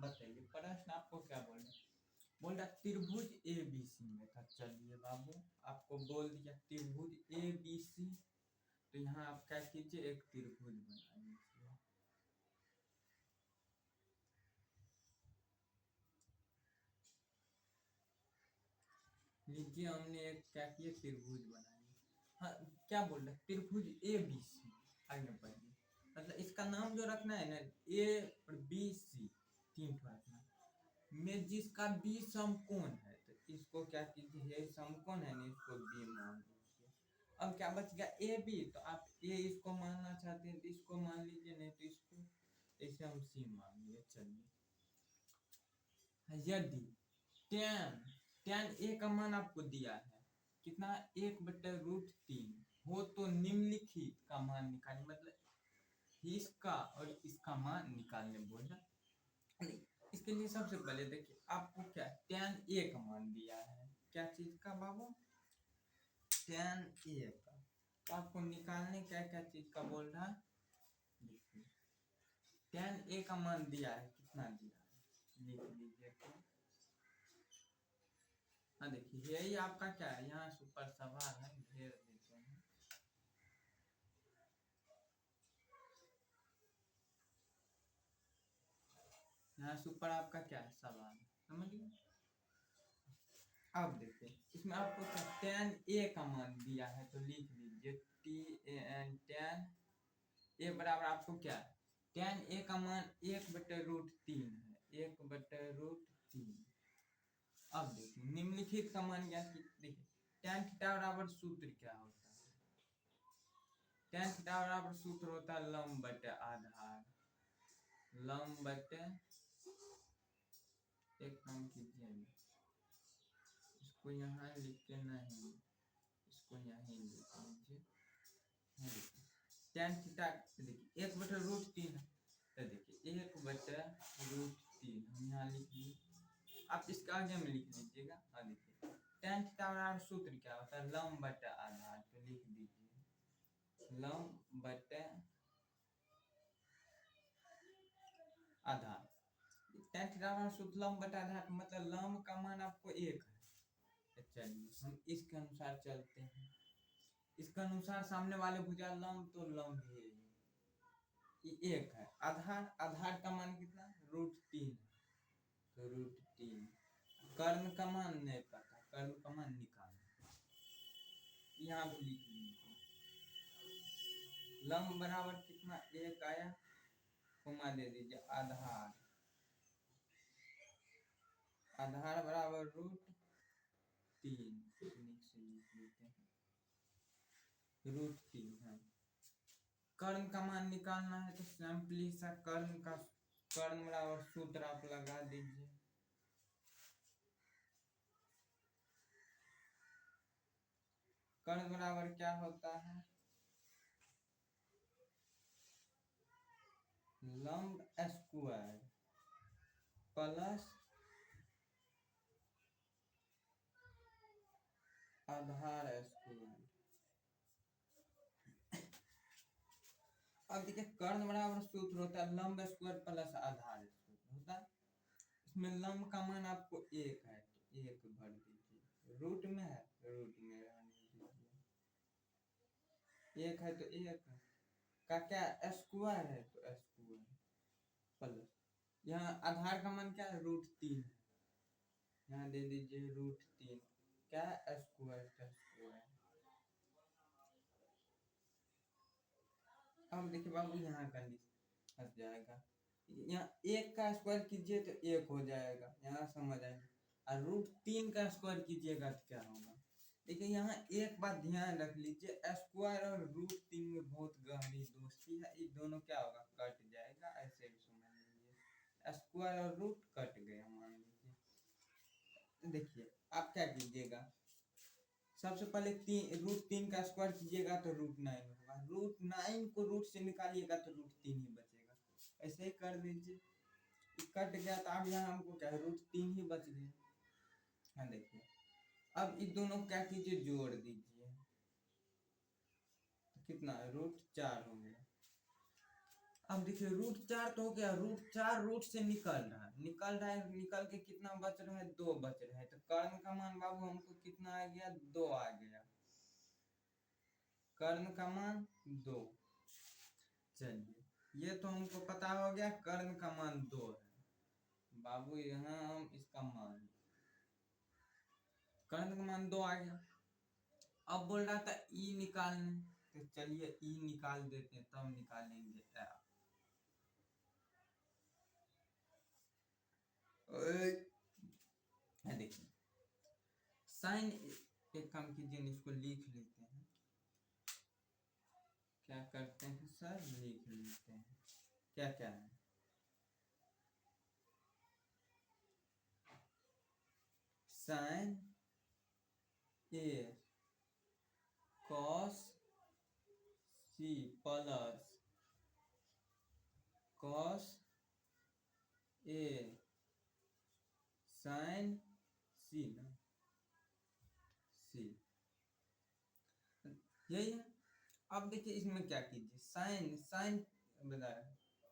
बताइए प्रश्न आपको क्या बोल रहा है। बोल रहा त्रिभुज ए बी सी में था। चलिए बाबू आपको बोल दिया त्रिभुज ए बी सी, तो यहाँ आप क्या कीजिए एक त्रिभुज बनाइए। लीजिए हमने एक क्या किया त्रिभुज बनाई। हाँ क्या बोल रहा है त्रिभुज ए बी सी। आगे बढ़िए मतलब इसका नाम जो रखना है ना ए और बी सी तीन ठो रखना में जिसका बी समकोण है तो इसको क्या कीजिए ये समकोण है ना इसको बी मान लीजिए। अब क्या बच गया ए बी, तो आप ए इसको मानना चाहते हैं तो इसको मान लीजिए, नहीं तो इसको ऐसे हम सी मान लिए। चलिए यदि tan tan ए का मान आपको दिया है कितना 1/√3 हो तो निम्नलिखित का मान निकालिए। मतलब इसका और इसका मान निकालने बोला। इसके लिए सबसे पहले देखिए आपको क्या tan ए का मान दिया है, क्या चीज का बाबू tan ए का। तो आपको निकालने क्या क्या चीज का बोल रहा है। देखिए tan ए का मान दिया है कितना दिया है लिख लीजिए। तो हाँ देखिए यही आपका क्या है यहाँ सुपर सवाल है घेर देते हैं। यहाँ सुपर आपका क्या है सवाल समझिए। अब देखिए इसमें आपको क्या tan ए का मान दिया है तो लिख लीजिए tan tan ए बराबर आपको क्या tan ए का मान 1/√3 है 1/√3। अब देखिए निम्नलिखित का मान क्या देखिए tan थीटा बराबर सूत्र क्या होता है। tan थीटा बराबर सूत्र होता है लंब बटे आधार। लंब बटे एक काम कीजिए इसको यहाँ लिख के नहीं इसको यहीं लिख लीजिए। tan थीटा देखिए 1/√3 है तो देखिए 1/√3 हम यहाँ लिख लिए। आप इसके आगे में लिख लीजिएगा। हाँ देखिए tan थीटा बराबर सूत्र क्या होता है लंब बटे आधार, तो लिख दीजिए लंब बटे आधार। tan थीटा बराबर सूत्र लंब बटे आधार मतलब लंब का मान आपको 1 है। चलिए हम इसके अनुसार चलते हैं। इसके अनुसार सामने वाले भुजा लंब तो लंब है ये 1 है। आधार आधार का मान कितना √3 तो √3। कर्ण का मान नहीं पता कर्ण का मान निकालना यहाँ पे लिख लीजिए। लंब बराबर कितना 1 आया कोमा दे दीजिए आधार आधार बराबर √3 नीचे लिख लेते हैं √3 है। कर्ण का मान निकालना है तो सिंपली सा कर्ण बराबर सूत्र आप लगा दीजिए। कर्ण बराबर क्या होता है लंब स्क्वायर प्लस आधार स्क्वायर। अब देखिए कर्ण बराबर सूत्र होता है लंब स्क्वायर प्लस आधार स्क्वायर होता है। इसमें लंब का मान आपको 1 है तो 1 भर दीजिए रूट में है रूट में रहने दीजिए। 1 है तो 1 का क्या स्क्वायर है तो स्क्वायर प्लस यहाँ आधार का मान क्या है √3 है यहाँ दे दीजिए √3 क्या स्क्वायर का स्क्वायर। अब देखिए बाबू यहाँ का हट जाएगा यहाँ 1 का स्क्वायर कीजिए तो 1 हो जाएगा यहाँ समझ आएगा और √3 का स्क्वायर कीजिएगा तो क्या होगा। देखिए यहाँ एक बात ध्यान रख लीजिए स्क्वायर और √3 में बहुत गहरी दोस्ती है। ये दोनों क्या होगा कट जाएगा ऐसे भी समझ लीजिए स्क्वायर और रूट कट गया मान लीजिए। देखिए आप क्या कीजिएगा सबसे पहले √3 का स्क्वायर कीजिएगा तो √9 होगा √9 को रूट से निकालिएगा तो √3 ही बचेगा। ऐसे ही कर दीजिए कट गया तो अब यहाँ हमको क्या √3 ही बच गया। हाँ देखिए अब इन दोनों क्या कीजिए जोड़ दीजिए तो कितना √4 हो गया। अब देखिए √4 तो हो गया, √4 रूट से निकल रहा है, निकल के कितना बच रहा है, 2 बच रहा है। तो कर्ण का मान बाबू हमको कितना आ गया, 2 आ गया, कर्ण का मान 2। चलिए ये तो हमको पता हो गया, कर्ण का मान 2 है बाबू। यहाँ हम इसका मान, कर्ण का मान 2 आ गया। अब बोल रहा था ई निकालने, तो चलिए ई निकाल देते हैं, तब निकालेंगे देखिए साइन, एक काम कीजिए इसको लिख लेते हैं। क्या करते हैं सर, लिख लेते हैं क्या क्या है। Sign A cos C plus cos A sign सी ना, सी यही है। अब देखिए इसमें क्या कीजिए, साइन साइन बताया,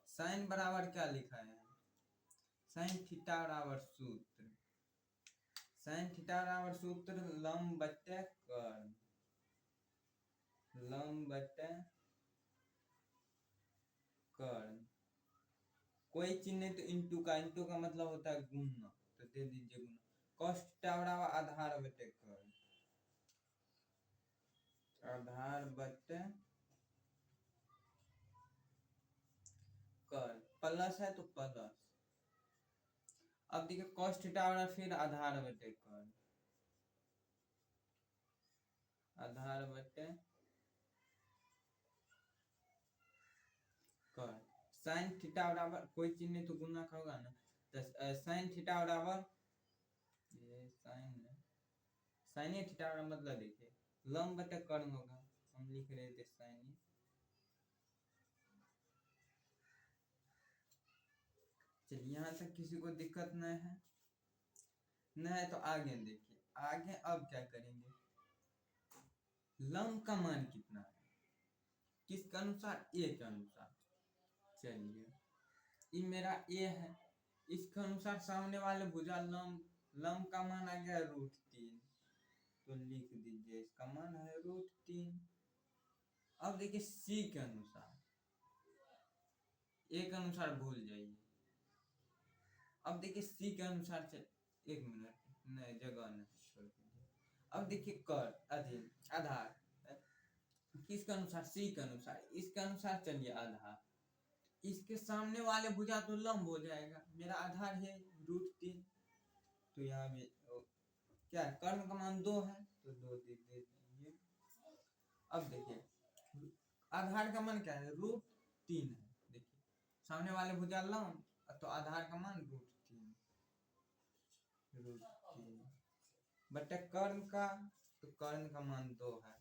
साइन बराबर क्या लिखा है, साइन थीटा बराबर सूत्र, साइन थीटा बराबर सूत्र लंब बटे कर्ण, लंब बटे कर्ण, कोई चिन्ह नहीं तो इंटू का मतलब होता है गुणा, तो दे दीजिए गुणा, कॉस थीटा बराबर आधार बटे कर्ण, आधार बटे कर्ण, प्लस है तो प्लस। अब देखिए कॉस थीटा बराबर फिर आधार बटे कर्ण, आधार बटे कर्ण, साइन थीटा बराबर कोई चिन्ह नहीं तो गुना का होगा ना, तो साइन थीटा बराबर, ये साइन है, साइन थीटा बराबर मतलब देखिए लंब बटे कर्ण होगा, हम लिख रहे थे साइन। चलिए यहाँ तक किसी को दिक्कत नहीं है, नहीं है तो आगे देखिए, आगे अब क्या करेंगे, लंब का मान कितना है, किसके अनुसार, ए के अनुसार। चलिए ये मेरा ए है, इसके अनुसार सामने वाले भुजा लंब, लंब का मान आ गया √3, तो लिख दीजिए इसका मान है √3। अब देखिए सी के अनुसार, ए के अनुसार भूल जाइए। अब देखिए सी के अनुसार से, एक मिनट नहीं जगह नहीं छोड़ दीजिए। अब देखिए कर अधीन आधार किसके अनुसार, सी के अनुसार, इसके अनुसार चलिए आधार, इसके सामने वाले भुजा तो लंब हो जाएगा, मेरा आधार है √3, तो यहाँ भी क्या है, कर्ण का मान 2 है तो 2 दे दीजिए। अब देखिए आधार का मान क्या है, √3 है, देखिए सामने वाले भुजा लंब, तो आधार का मान √3, बटे कर्ण का, तो कर्ण का मान 2 है,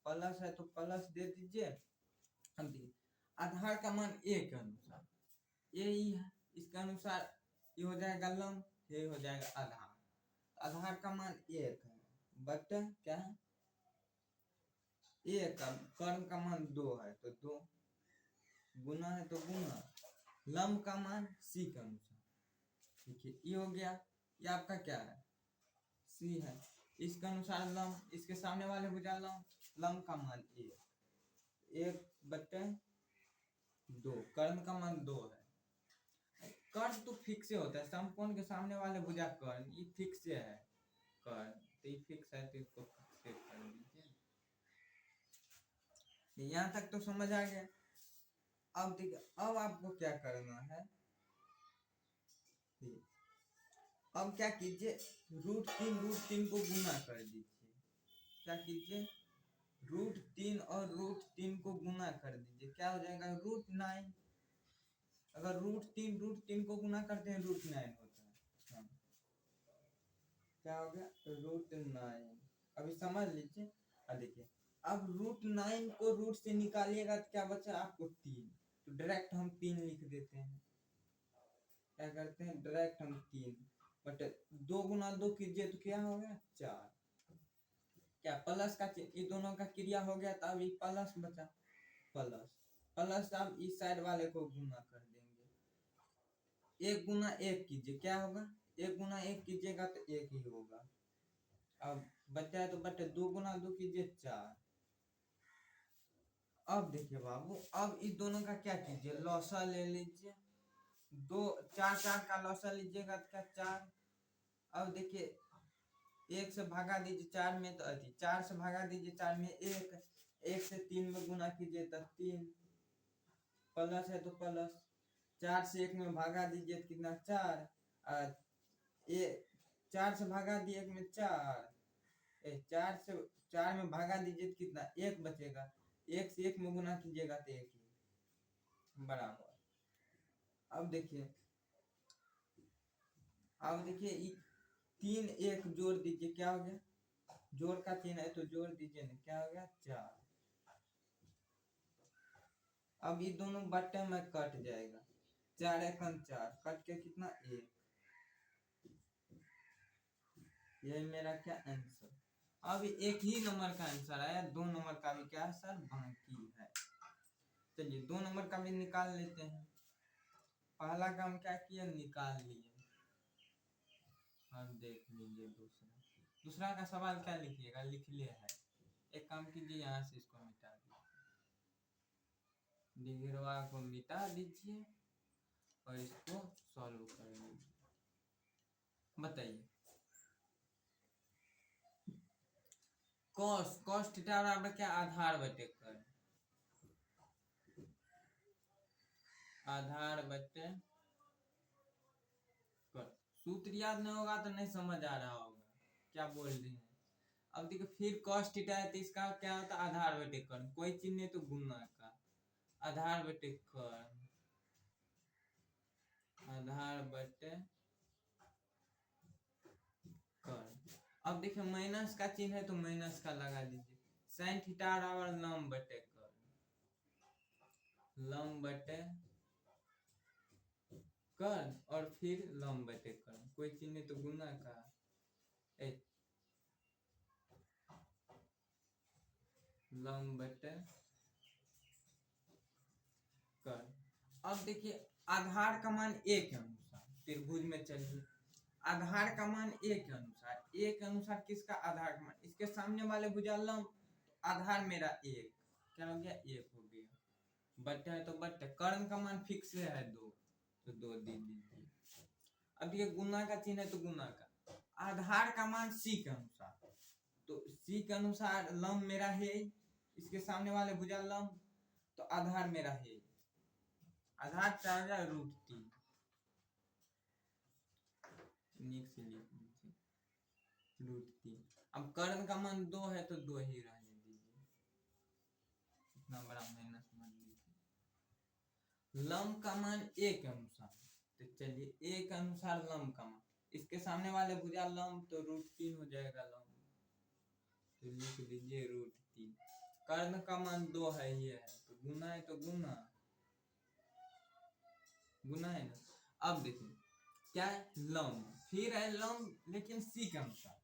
प्लस है तो प्लस दे दीजिए। अब देखिए आधार का मान ए के अनुसार, ए ही है, इसके अनुसार ये हो जाएगा लंब, ये हो जाएगा आधार, आधार का मान 1 है, बटे क्या है, 1 का, कर्ण का मान 2 है तो 2, गुना है तो गुना, लंब का मान सी के अनुसार, देखिए ये हो गया, ये आपका क्या है, सी है, इसके अनुसार लंब, इसके सामने वाले भुजा लंब, लंब का मान 1 बटे 2, कर्ण का मान 2 है। कर्ण तो फिक्स होता है, समकोण के सामने वाले भुजा कर्ण, ये फिक्स है कर्ण, तो ये फिक्स है तो इसको फिक्स कर दीजिए। यहाँ तक तो समझ आ गया। अब देखिए अब आपको क्या करना है, अब क्या कीजिए, √3 को गुना कर दीजिए, क्या कीजिए, √3 और √3 को गुना कर दीजिए, क्या हो जाएगा, √9, अगर √3 को गुना करते हैं √9 होता है, हाँ क्या हो गया, √9, अभी समझ लीजिए। अब देखिए अब √9 को रूट से निकालिएगा तो क्या बचा आपको 3, तो डायरेक्ट हम 3 लिख देते हैं, क्या करते हैं डायरेक्ट हम 3 बटे 2 गुना 2 कीजिए तो क्या हो गया 4, क्या प्लस का, ये दोनों का क्रिया हो गया, तो अभी प्लस बचा, प्लस प्लस आप इस साइड वाले को गुना कर देंगे, 1 × 1 कीजिए, क्या होगा, 1 × 1 कीजिएगा तो 1 ही होगा। अब बचा है तो बचा, 2 × 2 कीजिए 4। अब देखिए बाबू, अब इस दोनों का क्या कीजिए, लौसा ले लीजिए, 4 का लौसा लीजिएगा तो क्या 4। अब देखिए 1 से भागा दीजिए 4 में तो 4 से भागा दीजिए 4 में 1 से 3 में गुना कीजिए तो 3, प्लस है तो प्लस, 4 से 1 में भागा दीजिए तो कितना 4, 4 से भागा दिए 1 में 4, 4 से 4 में भागा दीजिए तो कितना 1 बचेगा, 1 से 1 में गुना कीजिएगा तो 1 ही बराबर। अब देखिए 3 1 जोड़ दीजिए, क्या हो गया, जोड़ का चिन्ह है तो जोड़ दीजिए ना, क्या हो गया 4। अब ये दोनों बट्टे में कट जाएगा, 4 × 4 कट के कितना 1, ये मेरा क्या आंसर। अब एक ही नंबर का आंसर आया, 2 नंबर का भी क्या है सर बाकी है। चलिए 2 नंबर का भी निकाल लेते हैं। पहला काम क्या किया, निकाल लिए। अब देख लीजिए दूसरा का सवाल क्या लिखिएगा, लिख लिया है। एक काम कीजिए, यहाँ से इसको मिटा दीजिए, डिगरवा को मिटा दीजिए और इसको सॉल्व कर लीजिए। बताइए cos थीटा बराबर क्या, आधार बटे कर, आधार बटे कर। सूत्र याद नहीं होगा तो नहीं समझ आ रहा होगा, क्या बोल रहे हैं। अब देखो फिर cos थीटा है तो इसका क्या होता है, आधार बटे कर, कोई चिन्ह नहीं तो गुना का, आधार बटे कर, आधार बटे कर। अब देखिए माइनस का चिन्ह है तो माइनस का लगा दीजिए, sin थीटा बराबर लंब बटे कर, लंब बटे कर और फिर लंब बटे कर, कोई चिन्ह तो गुना का, लंब बटे कर। अब देखिए आधार का मान a के अनुसार त्रिभुज में चलिए, आधार का मान a के अनुसार, a के अनुसार किसका आधार का मान, इसके सामने वाले भुजा लंब, आधार मेरा 1, क्या हो गया 1 हो गया, बट्टे है तो बट्टे, कर्ण का मान फिक्स है 2 तो 2 दे दीजिए। अब ये गुना का चिन्ह है तो गुना का, आधार का मान c के अनुसार, तो c के अनुसार लंब मेरा है, इसके सामने वाले भुजा लंब, तो आधार मेरा है, आधार चाहेगा √3, नीचे लिख लीजिए √3। अब कर्ण का मान 2 है तो 2 ही रहने दीजिए, इतना बड़ा माइनस मत लीजिए। लंब का मान a के अनुसार, तो चलिए a के अनुसार लंब का मान, इसके सामने वाले भुजा लंब तो √3 हो जाएगा लंब, तो लिख दीजिए √3। कर्ण का मान 2 है, ये है तो गुना है तो गुना है ना। अब देखिए क्या है लंब, फिर है लंब लेकिन c के अनुसार,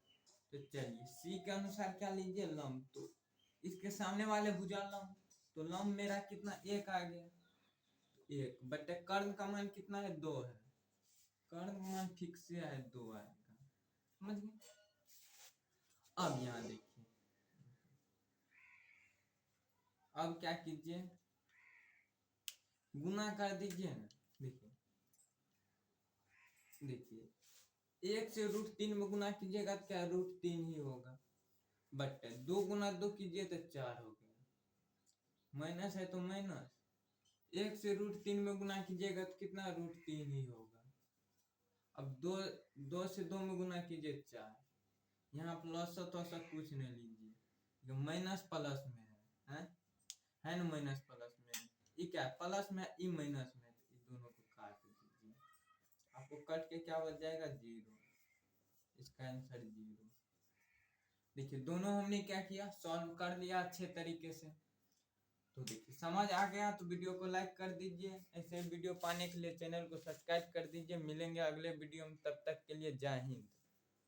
तो चलिए c के अनुसार क्या लीजिए लंब, तो इसके सामने वाले भुजा लंब, तो लंब मेरा कितना 1 आ गया, 1 बटे कर्ण का मान कितना है 2 है, कर्ण का मान फिक्स है 2 आएगा, समझ गए। अब यहाँ देखिए, अब क्या कीजिए गुना कर दीजिए ना, देखिए 1 से √3 में गुना कीजिएगा तो क्या √3 ही होगा, बट 2 × 2 कीजिए तो 4 हो गया, माइनस है तो माइनस, 1 से √3 में गुना कीजिएगा तो कितना √3 ही होगा। अब 2 से 2 में गुना कीजिए 4, यहाँ प्लस तो सब कुछ नहीं लीजिए, माइनस प्लस में है ना, माइनस प्लस में, ये क्या प्लस में ये माइनस में, तो ये दोनों को काट दीजिए, आपको कट के क्या बच जाएगा 0, इसका आंसर 0। देखिए दोनों हमने क्या किया, सॉल्व कर लिया अच्छे तरीके से। तो देखिए समझ आ गया तो वीडियो को लाइक कर दीजिए, ऐसे वीडियो पाने के लिए चैनल को सब्सक्राइब कर दीजिए। मिलेंगे अगले वीडियो में, तब तक के लिए जय हिंद।